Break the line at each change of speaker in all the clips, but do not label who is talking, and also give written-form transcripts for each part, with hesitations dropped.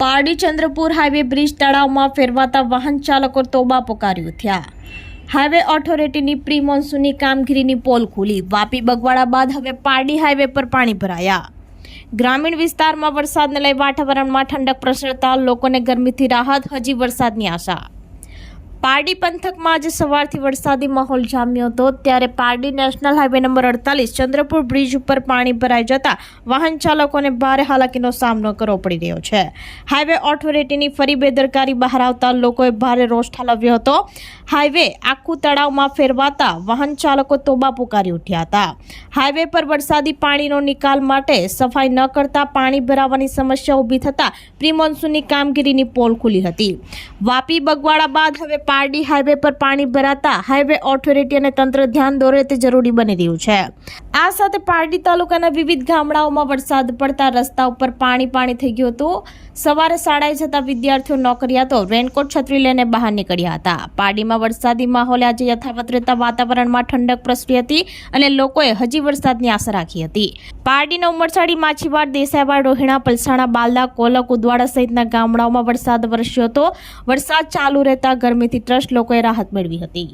Pardi Chandrapur highway bridge તળાવમાં ફેરવાતા વાહન ચાલકો તોબા પોકાર્યું થયા। હાઈવે ઓથોરિટીની પ્રી મોન્સૂનની કામગીરીની પોલ ખુલી। વાપી બગવાડા બાદ હવે પારડી હાઈવે પર પાણી ભરાયા। ગ્રામીણ વિસ્તારમાં વરસાદને લઈ વાતાવરણમાં ઠંડક પ્રસરતા લોકોને ગરમીથી રાહત, હજી વરસાદની આશા। પારડી પંથકમાં આજે સવારથી વરસાદી માહોલ જામ્યો હતો, ત્યારે Pardi national highway number 48 Chandrapur bridge ઉપર પાણી ભરાઈ જતા વાહન ચાલકોને ભારે હાલાકીનો સામનો કરવો પડી રહ્યો છે। હાઈવે ઓથોરિટીની ફરી બેદરકારી બહાર આવતા લોકોએ ભારે રોષ ઠાલવ્યો હતો। હાઈવે આખું તળાવમાં ફેરવાતા વાહન ચાલકો તોબા પુકારી ઉઠ્યા હતા। હાઈવે પર વરસાદી પાણીનો નિકાલ માટે સફાઈ ન કરતા પાણી ભરાવાની સમસ્યા ઊભી થતા પ્રી મોન્સૂનની કામગીરીની પોલ ખુલી હતી। વાપી બગવાડા બાદ હવે પારડી હાઈવે પર પાણી ભરાતા હાઈવે ઓથોરિટી અને તંત્ર ધ્યાન દોરે તે જરૂરી બની રહ્યું છે। આ સાથે પારડી તાલુકાના વિવિધ ગામડાઓમાં વરસાદ પડતા રસ્તા ઉપર પાણી થઈ ગયું હતું। સવારે શાળાએ જતા વિદ્યાર્થીઓ નોકરિયાતો રેનકોટ છત્રી લઈને બહાર નીકળ્યા હતા। પારડીમાં વરસાદી માહોલ આજે યથાવત રહેતા વાતાવરણમાં ઠંડક પ્રસરી હતી અને લોકોએ હજી વરસાદની આશા રાખી હતી। પારડીના ઉમરસાડી, માછીવાડ, દેસાઈવાડ, રોહિણા, પલસાણા, બાલદા, કોલક, ઉદવાડા સહિતના ગામડાઓમાં વરસાદ વરસ્યો હતો। વરસાદ ચાલુ રહેતા ગરમીથી ત્રસ્ત લોકોએ રાહત મેળવી હતી।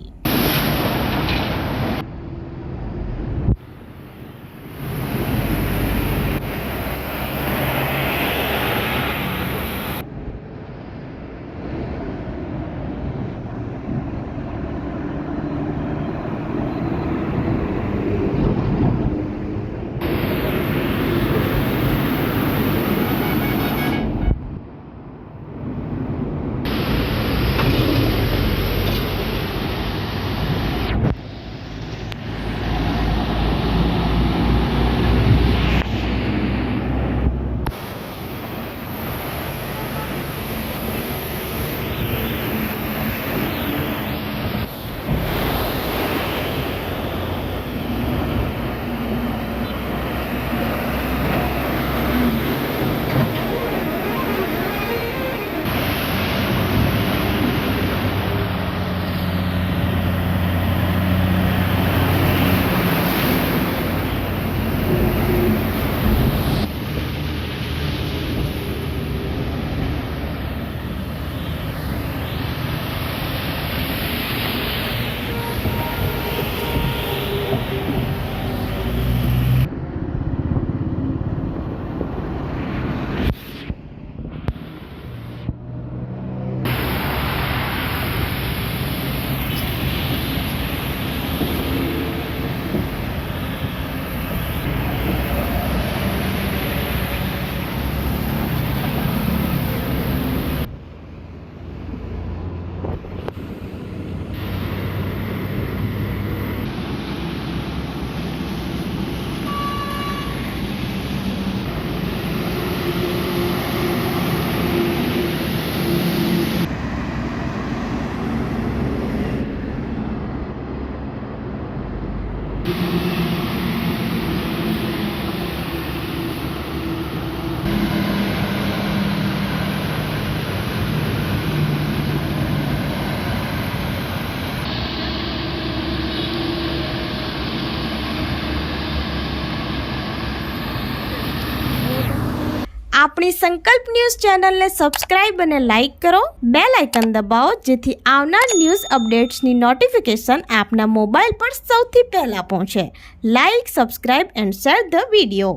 આપણી સંકલ્પ ન્યૂઝ ચેનલને સબસ્ક્રાઇબ અને લાઇક કરો, બેલ આઇકન દબાવો જેથી આવનાર ન્યૂઝ અપડેટ્સની નોટિફિકેશન આપના મોબાઈલ પર સૌથી પહેલા પહોંચે। Like, subscribe and share the video.